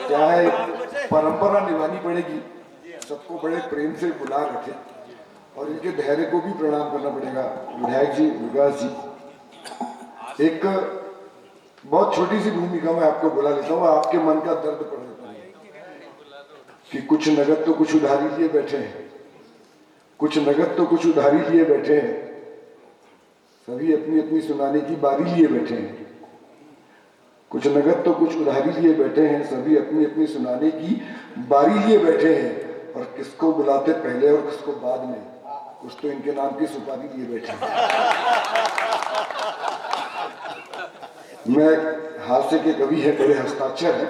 क्या है, परंपरा निभानी पड़ेगी, सबको बड़े प्रेम से बुला रखे और इनके धैर्य को भी प्रणाम करना पड़ेगा। विधायक जी, विकास जी, एक बहुत छोटी सी भूमिका में आपको बुला लेता हूँ, आपके मन का दर्द पड़ देता है कि कुछ नगद तो कुछ उधारी लिए बैठे हैं, कुछ नगद तो कुछ उधारी लिए बैठे हैं, सभी अपनी अपनी सुनाने की बारी लिए बैठे हैं। कुछ नगद तो कुछ उधारी लिए बैठे हैं, सभी अपनी अपनी सुनाने की बारी लिए बैठे हैं, और किसको बुलाते पहले और किसको बाद में, कुछ तो इनके नाम की सुपारी लिए बैठे हैं। मैं हास्य के कवि है, बड़े हस्ताक्षर है।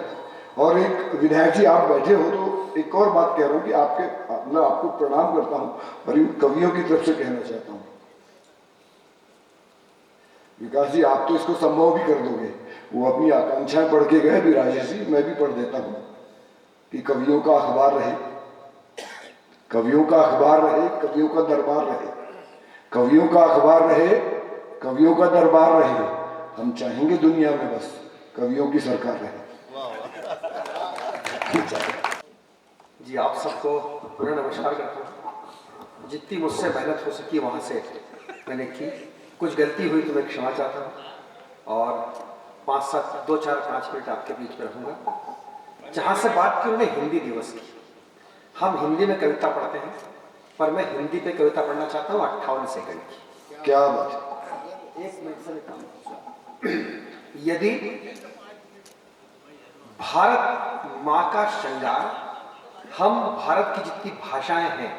और एक विधायक जी आप बैठे हो तो एक और बात कह रहा हूँ कि मैं आपको प्रणाम करता हूँ और इन कवियों की तरफ से कहना चाहता हूँ, विकास जी आप तो इसको संभव भी कर दोगे। वो अपनी आकांक्षाएं पढ़ के गए भी, राजेश जी मैं भी पढ़ देता हूँ कि कवियों का अखबार रहे, कवियों का अखबार रहे, कवियों का दरबार रहे, कवियों का अखबार रहे, कवियों का दरबार रहे, हम चाहेंगे दुनिया में बस कवियों की सरकार रहे। जी आप सबको पुनः नमस्कार करता हूँ। जितनी मुझसे मेहनत हो सकी वहाँ से मैंने की, कुछ गलती हुई तो मैं क्षमा चाहता हूँ और 2-4-5 मिनट आपके बीच में रहूँगा। जहाँ से बात की उन्होंने हिंदी दिवस की, हम हिंदी में कविता पढ़ते हैं पर मैं हिंदी पे कविता पढ़ना चाहता हूँ 58 सेकंड की। क्या बात, 1 मिनट से काम। यदि भारत माँ का श्रृंगार हम भारत की जितनी भाषाएं हैं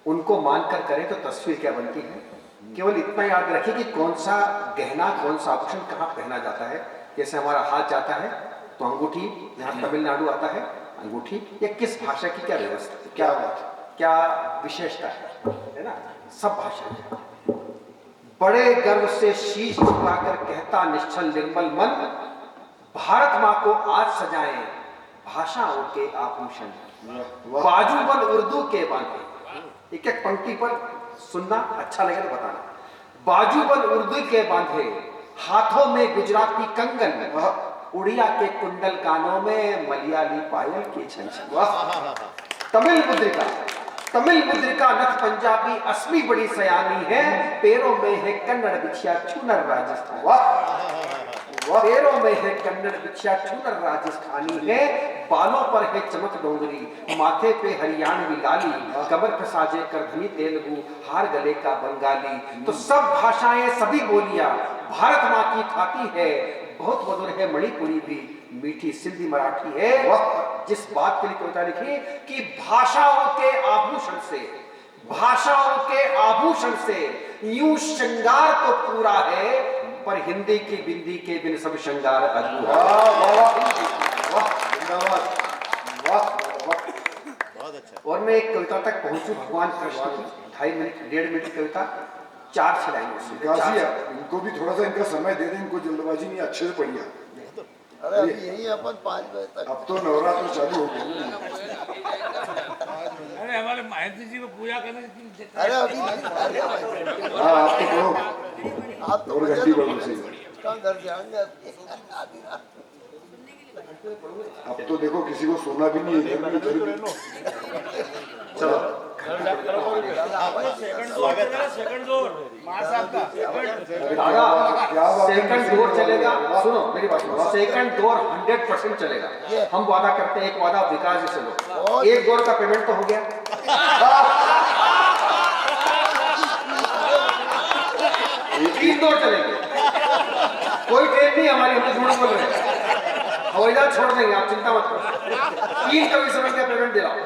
उनको मानकर करें तो तस्वीर क्या बनती है। केवल इतना याद रखिए कि कौन सा गहना, कौन सा आभूषण कहाँ पहना जाता है। जैसे हमारा हाथ जाता है तो अंगूठी, यहाँ तमिलनाडु आता है अंगूठी, या किस भाषा की क्या व्यवस्था, क्या विशेषता है ना, सब भाषा। बड़े गर्व से शीश झुकाकर कहता निश्चल निर्मल मन, भारत माँ को आज सजाएं भाषाओं के आभूषण, बाजूबंद उर्दू के बांधे। एक एक पंक्ति पर सुनना, अच्छा लगे तो बताना। बाजूबंद उर्दू के बांधे, हाथों में गुजराती कंगन, उड़िया के कुंडल कानों में मलयाली पायल की छन छन। तमिल मुद्रिका नथ पंजाबी असमी बड़ी सयानी है, पैरों में है कन्नड़ बिछिया चुनर राजस्थान। पैरों में है कन्नड़ बिछिया चुनर राजस्थानी है, बालों पर है चमक डोंगरी, माथे पे हरियाणवी लाली, कमर पे साजे करधनी तेलुगु, हार गले का बंगाली। तो सब भाषाएं, सभी बोलियां भारत माँ की खाती है, बहुत मधुर है मणिपुरी भी, मीठी सिंधी मराठी है। जिस बात के लिए कविता लिखी कि भाषाओं के आभूषण से, भाषाओं के आभूषण से यूं श्रृंगार तो पूरा है, पर हिंदी की बिंदी के बिन सब श्रृंगार अधूरा। और मैं एक कविता तक पहुंचू, भगवान कृष्ण की 2.5 मिनट 1.5 मिनट की कविता, 4 लाइनों। इनको भी थोड़ा सा इनका समय दे दें, इनको जल्दबाजी नहीं, अच्छे से पढ़िए। अरे अभी यही अपन 5 बजे तक, अब तो नवरात्र चालू हो गए। अरे हमारे महंती जी को पूजा करने की, अरे अभी हाँ आप तो करो, आप तो और घंटी बढ़ो सही। कहाँ घर जाएंगे। अब तो देखो किसी को सोना भी नहीं है, चलो सेकंड जोर सेकंड दौर चलेगा। सुनो मेरी बात सुनो, सेकंड दौर 100% चलेगा। हम वादा करते हैं, एक वादा विकास जी से लो, 1 दौर का पेमेंट तो हो गया, 3 दौर चलेंगे। कोई ट्रेन नहीं हमारी, हम झूठ बोल रहे हैं, हवाई जहाज छोड़ देंगे, आप चिंता मत करो। 3 कभी समय का पेमेंट दे रहा हूँ।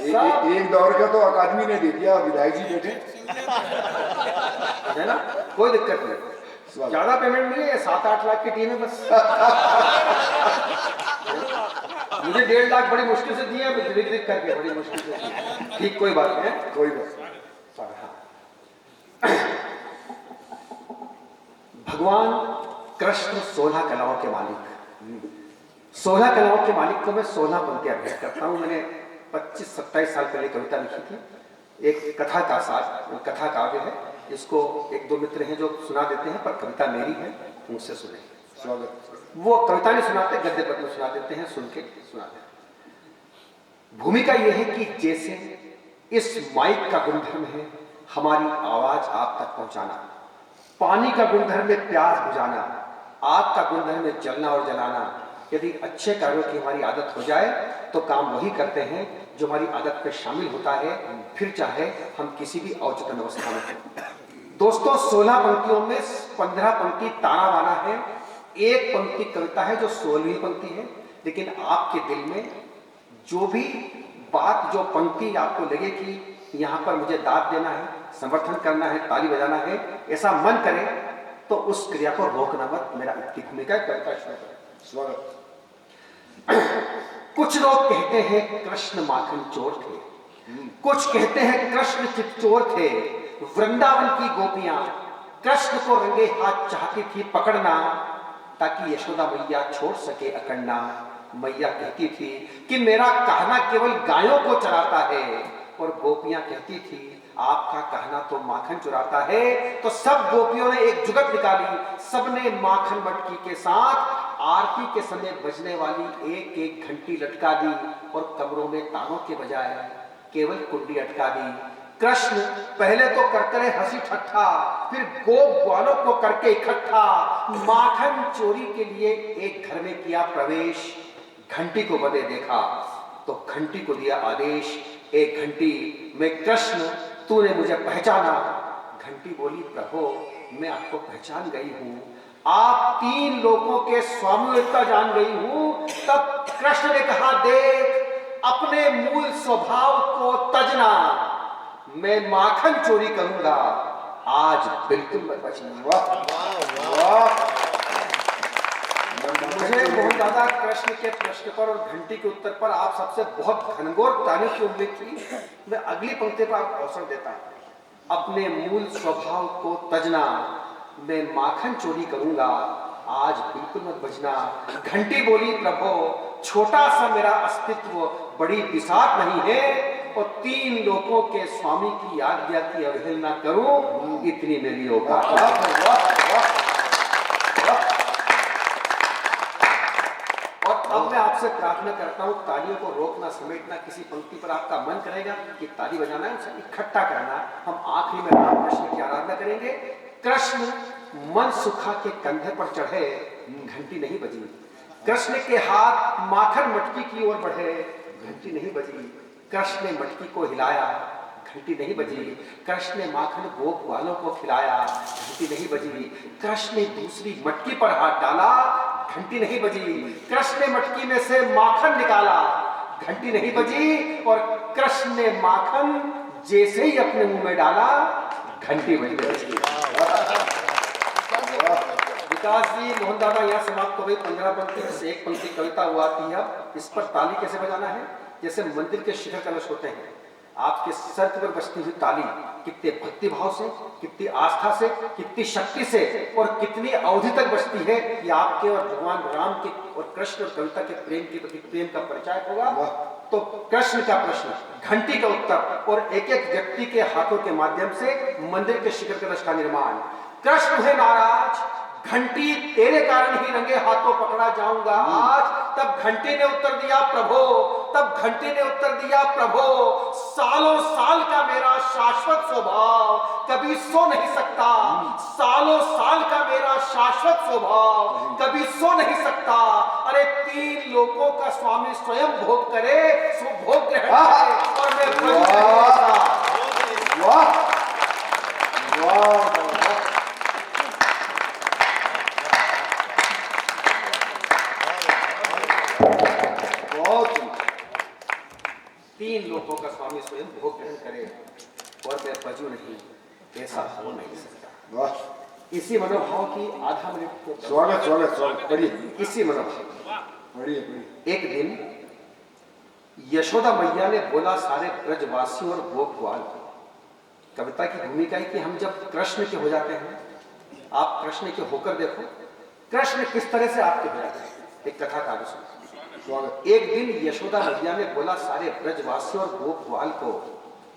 एक दौर का तो अकादमी ने दे दिया, विधायक जी बैठे है ना, कोई दिक्कत नहीं, ज्यादा पेमेंट नहीं है, 7-8 लाख की टीम है बस। मुझे 1.5 लाख बड़ी मुश्किल से दिए, दिख करके बड़ी मुश्किल से। ठीक, कोई बात नहीं है, कोई बात। भगवान कृष्ण 16 कलाओं के मालिक, 16 कलाओं के मालिक को मैं 16 पंक्तियां भेंट करता हूँ। मैंने 25-27 साल पहले कविता लिखी थी, एक कथा का साथ, कथा काव्य है, इसको 1-2 मित्र हैं जो सुना देते हैं, पर कविता मेरी है। उनसे सुने। स्वागत। वो कविता नहीं सुनाते, गद्य पद्य सुना देते हैं, सुन के सुनाते हैं। भूमिका यह है कि जैसे इस माइक का गुणधर्म है हमारी आवाज आप तक पहुंचाना, पानी का गुणधर्म है प्यास बुझाना, आग का गुणधर्म है जलना और जलाना। यदि अच्छे कार्यों की हमारी आदत हो जाए तो काम वही करते हैं जो हमारी आदत पे शामिल होता है, फिर चाहे हम किसी भी औचित्य अवस्था में हो। दोस्तों 16 पंक्तियों में 15 पंक्ति ताना बाना है, एक पंक्ति कविता है जो 16वीं पंक्ति है। लेकिन आपके दिल में जो भी बात, जो पंक्ति आपको लगे कि यहाँ पर मुझे दाद देना है, समर्थन करना है, ताली बजाना है, ऐसा मन करे तो उस क्रिया को रोकना मत। मेरा इतनी भूमिका है, कविता शुरू करें। स्वागत। कुछ लोग कहते हैं कृष्ण माखन चोर थे, कुछ कहते हैं कृष्ण चितचोर थे। वृंदावन की गोपियां कृष्ण को रंगे हाथ चाहती थी पकड़ना, ताकि यशोदा मैया छोड़ सके अकड़ना। मैया कहती थी कि मेरा कहना केवल गायों को चराता है, और गोपियां कहती थी आपका कहना तो माखन चुराता है। तो सब गोपियों ने एक जुगत निकाली, सबने माखन मटकी के साथ आरती के समय बजने वाली एक एक घंटी लटका दी, और कमरों में तानों के बजाय केवल कुंडी अटका दी। कृष्ण पहले तो करते रहे हंसी ठट्ठा, फिर गोप ग्वालों को करके इकट्ठा, माखन चोरी के लिए एक घर में किया प्रवेश। घंटी को बदे देखा तो घंटी को दिया आदेश, एक घंटी मैं कृष्ण, तूने मुझे पहचाना। घंटी बोली प्रभु मैं आपको पहचान गई हूं, आप 3 लोगों के स्वामित्व जान गई हूं। तब कृष्ण ने कहा देख अपने मूल स्वभाव को तजना, मैं माखन चोरी करूंगा आज बिल्कुल मैं बचूंगा। मुझे बहुत ज्यादा कृष्ण के प्रश्न पर और घंटी के उत्तर पर आप सबसे बहुत घनघोर ताने की उम्मीद थी। मैं अगली पंक्ति पर आपको अवसर देता हूं। अपने मूल स्वभाव को तजना, मैं माखन चोरी करूंगा आज बिल्कुल मत बचना। घंटी बोली प्रभु छोटा सा मेरा अस्तित्व बड़ी बिसात नहीं है, और 3 लोगों के स्वामी की आज्ञा की अवहेलना करूं, इतनी मेरी औकात। और अब मैं आपसे प्रार्थना करता हूं, तालियों को रोकना समेटना, किसी पंक्ति पर आपका मन करेगा कि ताली बजाना है, उसे इकट्ठा करना। हम आखिरी में राम कृष्ण की आराधना करेंगे। कृष्ण मन सुखा के कंधे पर चढ़े, घंटी नहीं बजी। कृष्ण के हाथ माखन मटकी की ओर बढ़े, घंटी नहीं बजी। कृष्ण ने मटकी को हिलाया, घंटी नहीं बजी। कृष्ण ने माखन गोप वालों को खिलाया, घंटी नहीं बजी। कृष्ण ने दूसरी मटकी पर हाथ डाला, घंटी नहीं बजी। कृष्ण ने मटकी में से माखन निकाला, घंटी नहीं बजी। और कृष्ण ने माखन जैसे ही अपने मुंह में डाला, घंटी बज गई। विकास जी, मोहन दादा यहाँ समाप्त हो गई। 15 पंक्ति से एक पंक्ति कविता हुआ थी। अब इस पर ताली कैसे बजाना है? जैसे मंदिर के शिखर कलश होते हैं, आपके सर पर बजती हुई ताली कितने भक्ति भाव से, कितनी आस्था से, कितनी शक्ति से और कितनी अवधि तक बजती है कि आपके और भगवान राम के और कृष्ण और कविता के प्रेम के प्रति प्रेम का परिचय होगा। तो कृष्ण का प्रश्न, घंटी का उत्तर और एक एक व्यक्ति के हाथों के माध्यम से मंदिर के शिखर कलश का निर्माण। कृष्ण है महाराज, घंटी तेरे कारण ही रंगे हाथों पकड़ा जाऊंगा आज। तब घंटी ने उत्तर दिया प्रभु, तब घंटी ने उत्तर दिया प्रभु सालों साल का मेरा शाश्वत स्वभाव कभी सो नहीं सकता। सालों साल का मेरा शाश्वत स्वभाव कभी सो नहीं सकता। अरे 3 लोगों का स्वामी स्वयं भोग करे, सुभोग ग्रहण करे और मैं तीन लोगों का स्वामी स्वयं भोग ग्रहण करे और मैं बजू नहीं, ऐसा हो नहीं सकता। इसी मनोभाव की आधा मिनट को स्वागत स्वागत स्वागत पढ़िए। इसी मनोभाव पढ़िए पढ़िए। एक दिन यशोदा मैया ने बोला सारे ब्रजवासियों और गोप ग्वाल को। कविता की भूमिका है कि हम जब कृष्ण के हो जाते हैं, आप कृष्ण के होकर देखो कृष्ण किस तरह से आपके हो जाते हैं। एक कथा का सुनो। एक दिन यशोदा मैया ने बोला सारे ब्रजवासियों और गोप ग्वाल को,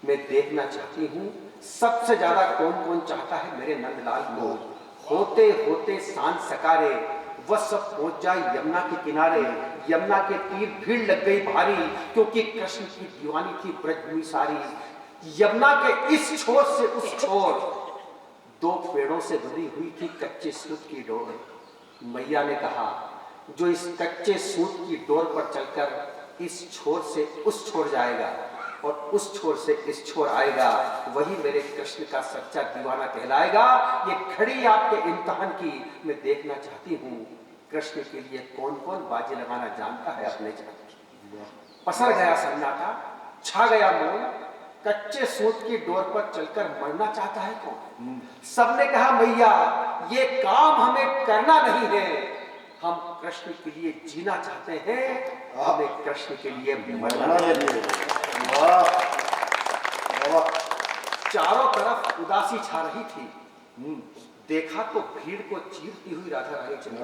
मैं देखना चाहती हूँ सबसे ज्यादा कौन कौन चाहता है मेरे नंदलाल को। होते होते सांझ सकारे वह सब पहुंच जाए यमुना के किनारे। यमुना के तीर भीड़ लग गई भारी, क्योंकि कृष्ण की दीवानी थी ब्रजभूमि सारी। यमुना के इस छोर से उस छोर दो पेड़ों से बंधी हुई थी कच्चे सूत की डोर। मैया ने कहा, जो इस कच्चे सूत की डोर पर चलकर इस छोर से उस छोर जाएगा और उस छोर से इस छोर आएगा, वही मेरे कृष्ण का सच्चा दीवाना कहलाएगा। ये घड़ी आपके इम्तिहान की मैं देखना चाहती हूँ, कृष्ण के लिए कौन कौन बाजी लगाना जानता है अपने जान। पसर गया सन्नाटा, छा गया मौन, कच्चे सूत की डोर पर चलकर मरना चाहता है कौन। सबने कहा, मैया ये काम हमें करना नहीं है, हम कृष्ण के लिए जीना चाहते हैं, हमें कृष्ण के लिए मरना नहीं है। चारों तरफ उदासी छा रही थी। देखा तो भीड़ को चीरती हुई राधा रानी चली।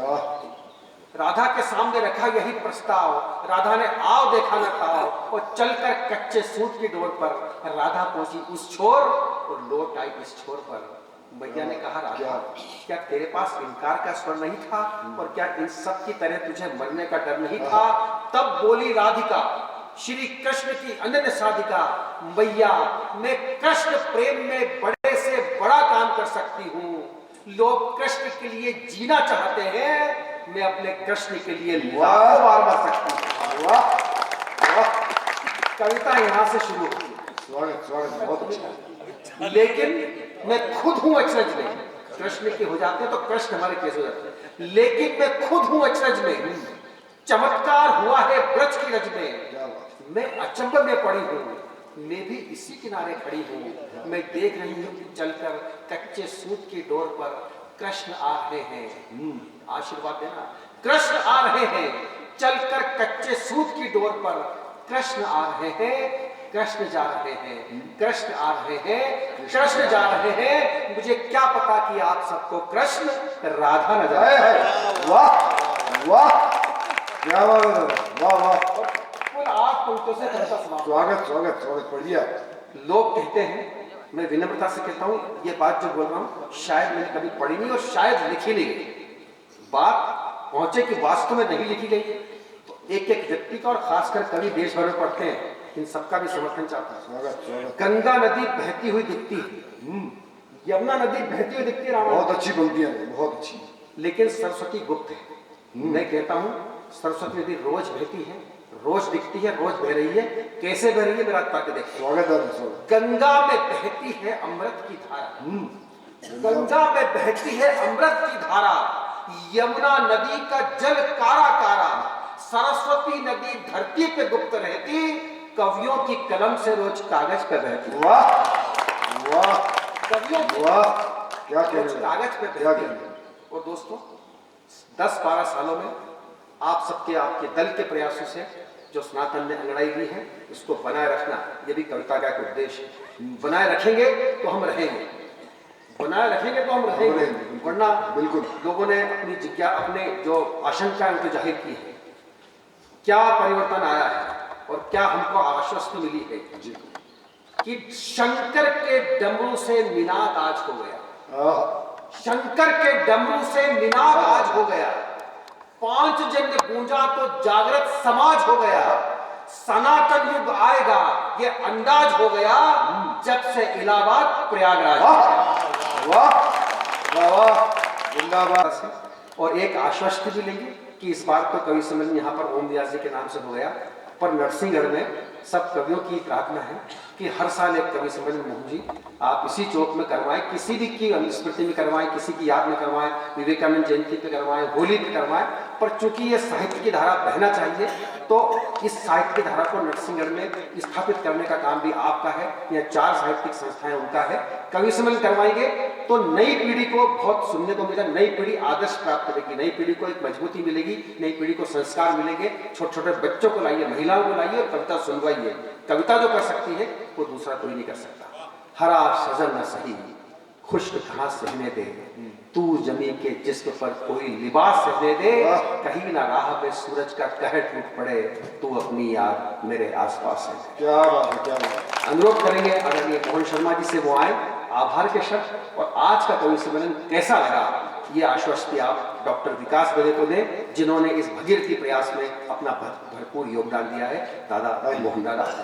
राधा के सामने रखा यही प्रस्ताव, राधा ने आओ देखा न ताओ, और चलकर कच्चे सूत की डोर पर राधा पहुंची उस छोर और लौट आई इस छोर पर। मैया ने कहा, राधा क्या तेरे पास इनकार का स्वर नहीं था, और क्या इन सब की तरह तुझे मरने का डर नहीं था। तब बोली राधिका, श्री कृष्ण की अनन्य साधिका, मैया मैं कृष्ण प्रेम में बड़े से बड़ा काम कर सकती हूँ। लोग कृष्ण के लिए जीना चाहते हैं, मैं अपने कृष्ण के लिए लाखों बार मर सकती हूँ। कविता यहाँ से शुरू होती है। स्वागत स्वागत, बहुत अच्छा। लेकिन मैं खुद हूँ अचरज में, कृष्ण के हो जाते हैं तो कृष्ण हमारे कैसे हो जाते हैं, लेकिन मैं खुद हूँ अचरज में, चमत्कार हुआ है ब्रज की रज में। मैं अचंभ में पड़ी हूँ, मैं भी इसी किनारे खड़ी हूँ। मैं देख रही हूँ कि चलकर कच्चे सूत की डोर पर कृष्ण आ रहे हैं। आशीर्वाद देना, कृष्ण आ रहे हैं, चलकर कच्चे सूत की डोर पर कृष्ण आ रहे हैं, कृष्ण जा रहे हैं, कृष्ण आ रहे हैं, कृष्ण जा रहे हैं। मुझे क्या पता कि आप सबको कृष्ण राधा नजर आए। वाह वाह, क्या बात है, वाह वाह। कुल 8 पंक्तियों से कविता समाप्त। स्वागत स्वागत स्वागत, बढ़िया। लोग कहते हैं, मैं विनम्रता से कहता हूँ, ये बात जो बोल रहा हूँ शायद मैंने कभी पढ़ी नहीं और शायद लिखी नहीं गई। बात पहुंचे कि वास्तव में नहीं लिखी गई, तो एक एक व्यक्ति का और खासकर कवि देश भर में पढ़ते हैं, इन सबका भी समर्थन चाहता है। स्वागत स्वागत। गंगा नदी बहती हुई दिखती है, यमुना नदी बहती हुई दिखती है, रामायण बहुत अच्छी पंक्तियां हैं, बहुत अच्छी। लेकिन सरस्वती गुप्त है। मैं कहता हूँ सरस्वती नदी रोज बहती है, रोज दिखती है, रोज बह रही है। कैसे बह रही है मेरा ताकि देखो। स्वागत है, स्वागत। गंगा में बहती है अमृत की धारा, गंगा में बहती है अमृत की धारा, यमुना नदी का जल कारा कारा, सरस्वती नदी धरती पे गुप्त रहती, कवियों की कलम से रोज कागज पे बहती। वाह वाह, कवियों की वाह, क्या कह रोज रहे कागज पे क्या बहती। कह रहे। और दोस्तों 10-12 सालों में आप सबके आपके दल के प्रयासों से जो सनातन ने अंगड़ाई दी है, इसको बनाए रखना, ये भी कविता का एक उद्देश्य है। बनाए रखेंगे तो हम रहेंगे, बनाए रखेंगे तो हम रहेंगे, वरना बिल्कुल। लोगों ने अपनी जिज्ञा, अपने जो आशंका उनको जाहिर की है, क्या परिवर्तन आया है और क्या हमको आश्वस्ति मिली है जी, कि शंकर के डमरू से निनाद आज हो गया, शंकर के डमरू से निनाद आज हो गया, 5 जन्म गूंजा तो जागृत समाज हो गया, सनातन युग आएगा ये अंदाज हो गया, जब से इलाहाबाद प्रयागराज। वाह वाह, जिंदाबाद। और एक आश्वस्ति भी लेंगे कि इस बार तो कवि सम्मेलन यहाँ पर ओम व्यास जी के नाम से हो गया, पर नरसिंहगढ़ में सब कवियों की प्रार्थना है कि हर साल एक कवि सम्मेलन मोहन जी आप इसी चौक में करवाएं, किसी भी की स्मृति में करवाएं, किसी की याद में करवाएं, विवेकानंद जयंती पे करवाएं, होली पे करवाएं। पर चूंकि ये साहित्य की धारा बहना चाहिए, तो इस साहित्य की धारा को नरसिंहगढ़ में स्थापित करने का काम भी आपका है। यह 4 साहित्यिक संस्थाएं उनका है। कवि सम्मेलन करवाएंगे तो नई पीढ़ी को बहुत सुनने को मिला, नई पीढ़ी आदर्श प्राप्त करेगी, नई पीढ़ी को एक मजबूती मिलेगी, नई पीढ़ी को संस्कार मिलेंगे। छोटे छोटे बच्चों को लाइए, महिलाओं को लाइए और कविता सुनवाइए। कविता जो कर सकती है वो दूसरा कोई नहीं कर सकता। हरा सजन न सही खुश्क घास रहने दे, तू जमी के जिस्म पर कोई लिबास रहने दे, कहीं ना राह पे सूरज का कहर टूट पड़े, तू अपनी याद मेरे आसपास है। क्या बात है, क्या बात है। अनुरोध करेंगे आदरणीय मोहन शर्मा जी से वो आए, आभार के शब्द। और आज का कवि सम्मेलन कैसा लगा ये आश्वस्ति आप डॉक्टर विकास बड़े को दें, जिन्होंने इस भगीरथी प्रयास में अपना भरपूर योगदान दिया है। दादा मोहन दादा।